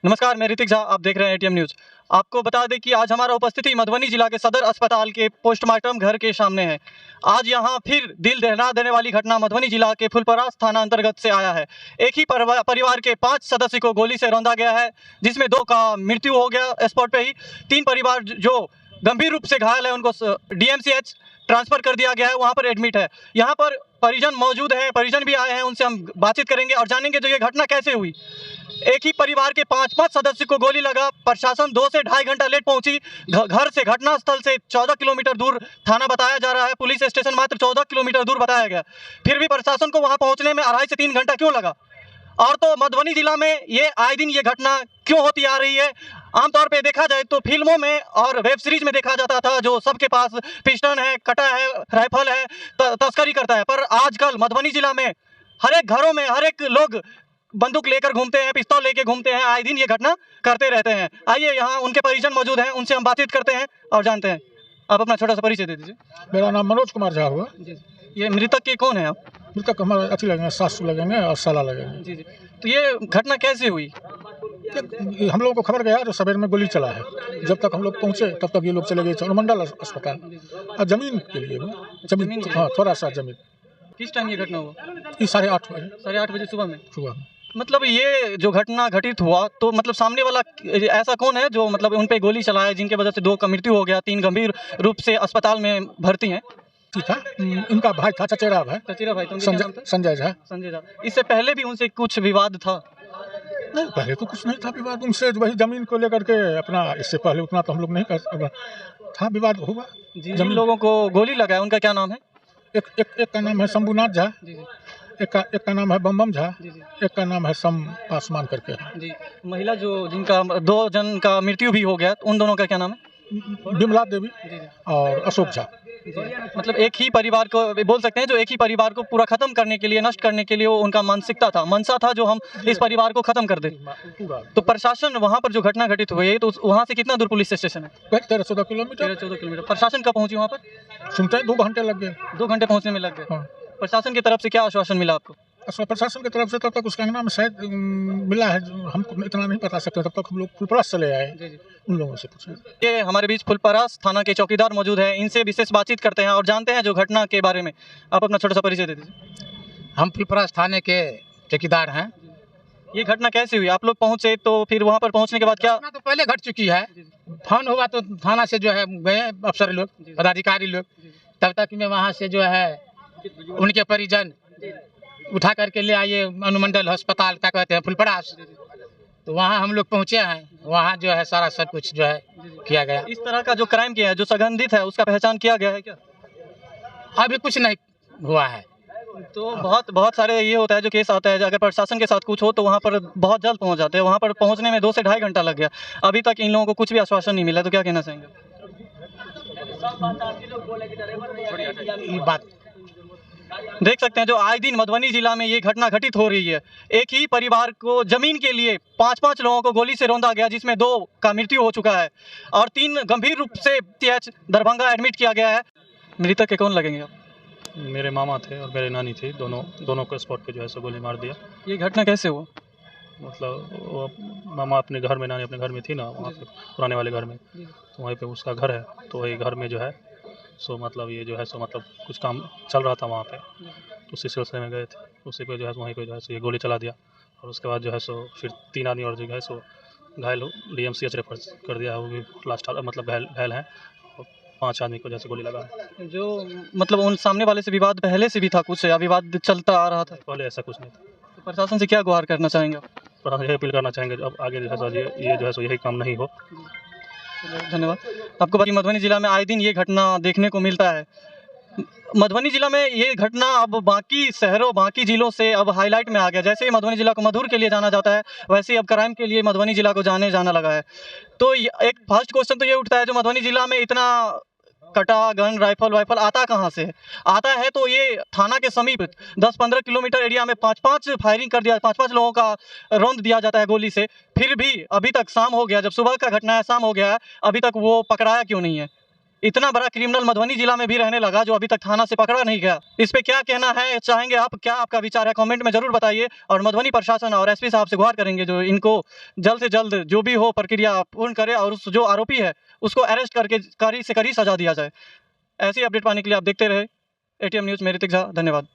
नमस्कार, मैं ऋतिक झा, आप देख रहे हैं एटीएम न्यूज़। आपको बता दें कि आज हमारा उपस्थिति मधुबनी जिला के सदर अस्पताल के पोस्टमार्टम घर के सामने है। आज यहाँ फिर दिल दहला देने वाली घटना मधुबनी जिला के फुलपरास थाना अंतर्गत से आया है। एक ही परिवार के 5 सदस्य को गोली से रौंदा गया है, जिसमें 2 का मृत्यु हो गया स्पॉट पे ही। 3 परिवार जो गंभीर रूप से घायल है, उनको डीएमसीएच ट्रांसफर कर दिया गया है, वहाँ पर एडमिट है। यहाँ पर परिजन मौजूद हैं, परिजन भी आए हैं, उनसे हम बातचीत करेंगे और जानेंगे जो ये घटना कैसे हुई। एक ही परिवार के 5-5 सदस्य को गोली लगा। प्रशासन 2 से ढाई घंटा लेट पहुंची। घर से, घटनास्थल से 14 किलोमीटर दूर थाना बताया जा रहा है, पुलिस स्टेशन मात्र 14 किलोमीटर दूर बताया गया। फिर भी प्रशासन को वहां पहुंचने में 2.5 से 3 घंटा क्यों लगा? और तो मधुबनी जिला में ये आए दिन ये घटना क्यों होती आ रही है? आमतौर पे देखा जाए तो फिल्मों में और वेब सीरीज में देखा जाता था, जो सबके पास पिस्टन है, कटा है, राइफल है, तस्करी करता है। पर आजकल मधुबनी जिला में हर एक घरों में हर एक लोग बंदूक लेकर घूमते हैं, पिस्तौल लेके घूमते हैं, आए दिन ये घटना करते रहते हैं। आइए, यहाँ उनके परिजन मौजूद हैं, उनसे हम बातचीत करते हैं और जानते हैं। आप अपना छोटा सा परिचय दे दीजिए। मेरा नाम मनोज कुमार झा हुआ। जी, ये मृतक के कौन है आप? मृतक हमारे अति लगेंगे, सासू लगेंगे और साला लगेंगे। जी जी। तो ये घटना कैसे हुई? हम लोगों को खबर गया तो सवेर में गोली चला है। जब तक हम लोग पहुँचे तब तक ये लोग चले गए अनुमंडल अस्पताल और जमीन के लिए जमीन, हाँ, थोड़ा सा जमीन। किस टाइम ये घटना हुआ? ये 8:30 बजे 8:30 बजे सुबह में। सुबह में। मतलब ये जो घटना घटित हुआ, तो मतलब सामने वाला ऐसा कौन है जो मतलब उन पे गोली चलाया, जिनके वजह से 2 का मृत्यु हो गया, 3 गंभीर रूप से अस्पताल में भर्ती हैं? ठीक था, इनका भाई था, चचेरा भाई, चचेरा भाई। तो उनका क्या नाम था? संजय झा। संजय झा। इससे पहले भी उनसे कुछ विवाद था? नहीं, पहले तो कुछ नहीं था विवाद उनसे, वही जमीन को लेकर के अपना। इससे पहले उतना तो हम लोग नहीं कर था, विवाद हुआ। जिन लोगों को गोली लगा उनका क्या नाम है? एक का नाम है शंभुनाथ झा, जी जी। एक का नाम है बम झा, जी जी। एक का नाम है सम पासवान करके। जी। महिला जो जिनका 2 जन का मृत्यु भी हो गया, उन दोनों का क्या नाम है? विमला देवी जी जी। और अशोक झा। मतलब एक ही परिवार को बोल सकते हैं, जो एक ही परिवार को पूरा खत्म करने के लिए, नष्ट करने के लिए वो उनका मानसिकता था, मनसा था, जो हम इस परिवार को खत्म कर दे। तो प्रशासन वहाँ पर जो घटना घटित हुई, तो वहाँ से कितना दूर पुलिस स्टेशन है? 13-14 किलोमीटर। 13-14 किलोमीटर। प्रशासन कब पहुंची वहाँ पर? सुनते हैं 2 घंटे लग गए। 2 घंटे पहुंचने में लग गए। हाँ। प्रशासन की तरफ से क्या आश्वासन मिला आपको? प्रशासन की तरफ से तब तक उसका नाम शायद मिला है, हमको इतना नहीं बता सकते। तब तक हम लोग फुलपरास चले आए। जी जी। उन लोगों से पूछे। ये हमारे बीच फुलपरास थाना के चौकीदार मौजूद हैं, इनसे विशेष बातचीत करते हैं और जानते हैं जो घटना के बारे में। आप अपना छोटा सा परिचय दे दीजिए। हम फुलपरास थाने के चौकीदार हैं। ये घटना कैसे हुई? आप लोग पहुंचे तो फिर वहां पर पहुंचने के बाद क्या? घटना तो पहले घट चुकी है। फोन हुआ तो थाना से जो है गए अफसर लोग, पदाधिकारी लोग। तब तक में वहाँ से जो है उनके परिजन उठा करके ले आइए अनुमंडल अस्पताल, क्या कहते हैं, फुलपरास। तो वहाँ हम लोग पहुँचे हैं, वहाँ जो है सारा सब कुछ जो है किया गया। इस तरह का जो क्राइम किया है, जो संबंधित है, उसका पहचान किया गया है क्या? अभी कुछ नहीं हुआ है। तो बहुत सारे ये होता है जो केस आता है, अगर प्रशासन के साथ कुछ हो तो वहाँ पर बहुत जल्द पहुँच जाते हैं। वहाँ पर पहुँचने में 2 से ढाई घंटा लग गया। अभी तक इन लोगों को कुछ भी आश्वासन नहीं मिला, तो क्या कहना चाहेंगे? ये बात देख सकते हैं जो आए दिन मधुबनी जिला में ये घटना घटित हो रही है। एक ही परिवार को जमीन के लिए 5-5 लोगों को गोली से रौंदा गया, जिसमें 2 का मृत्यु हो चुका है और 3 गंभीर रूप से TH दरभंगा एडमिट किया गया है। मृतक के कौन लगेंगे आप? मेरे मामा थे और मेरे नानी थी, दोनों को स्पॉट पे जो है सो गोली मार दिया। ये घटना कैसे हुआ? मतलब वो मामा अपने घर में, नानी अपने घर में थी ना, वहाँ पे पुराने वाले घर में, तो वहीं पे उसका घर है। तो वही घर में जो है सो मतलब ये जो है सो मतलब कुछ काम चल रहा था वहाँ पे, तो उसी सिलसिले में गए थे। उसी पे जो है वहीं पे जो है सो ये गोली चला दिया और उसके बाद जो है सो फिर 3 आदमी और जो है सो घायल हो DMCH रेफर कर दिया है। वो भी लास्ट मतलब घायल हैं और 5 आदमी को जैसे गोली लगा है। जो मतलब उन सामने वाले से विवाद पहले से भी था कुछ, या विवाद चलता आ रहा था? पहले ऐसा कुछ नहीं था। तो प्रशासन से क्या गुहार करना चाहेंगे आप? प्रशासन यही अपील करना चाहेंगे अब आगे जो है सो ये जो है सो यही काम नहीं हो। धन्यवाद। आपको बता, मधुबनी जिला में आए दिन ये घटना देखने को मिलता है। मधुबनी जिला में ये घटना अब बाकी शहरों, बाकी जिलों से अब हाईलाइट में आ गया। जैसे ही मधुबनी जिला को मधुर के लिए जाना जाता है, वैसे ही अब क्राइम के लिए मधुबनी जिला को जाना लगा है। तो एक फर्स्ट क्वेश्चन तो ये उठता है, जो मधुबनी जिला में इतना कटा, गन, राइफल आता कहाँ से है? आता है तो ये थाना के समीप 10-15 किलोमीटर एरिया में 5-5 फायरिंग कर दिया, 5-5 लोगों का रौंद दिया जाता है गोली से। फिर भी अभी तक शाम हो गया, जब सुबह का घटना है, शाम हो गया है, अभी तक वो पकड़ाया क्यों नहीं है? इतना बड़ा क्रिमिनल मधुबनी जिला में भी रहने लगा जो अभी तक थाना से पकड़ा नहीं गया। इस पे क्या कहना है चाहेंगे आप, क्या आपका विचार है, कमेंट में जरूर बताइए। और मधुबनी प्रशासन और एसपी साहब से गुहार करेंगे जो इनको जल्द से जल्द जो भी हो प्रक्रिया पूर्ण करे और उस जो आरोपी है उसको अरेस्ट करके कड़ी से कड़ी सजा दिया जाए। ऐसी अपडेट पाने के लिए आप देखते रहे ATM न्यूज़। मेरे झा, धन्यवाद।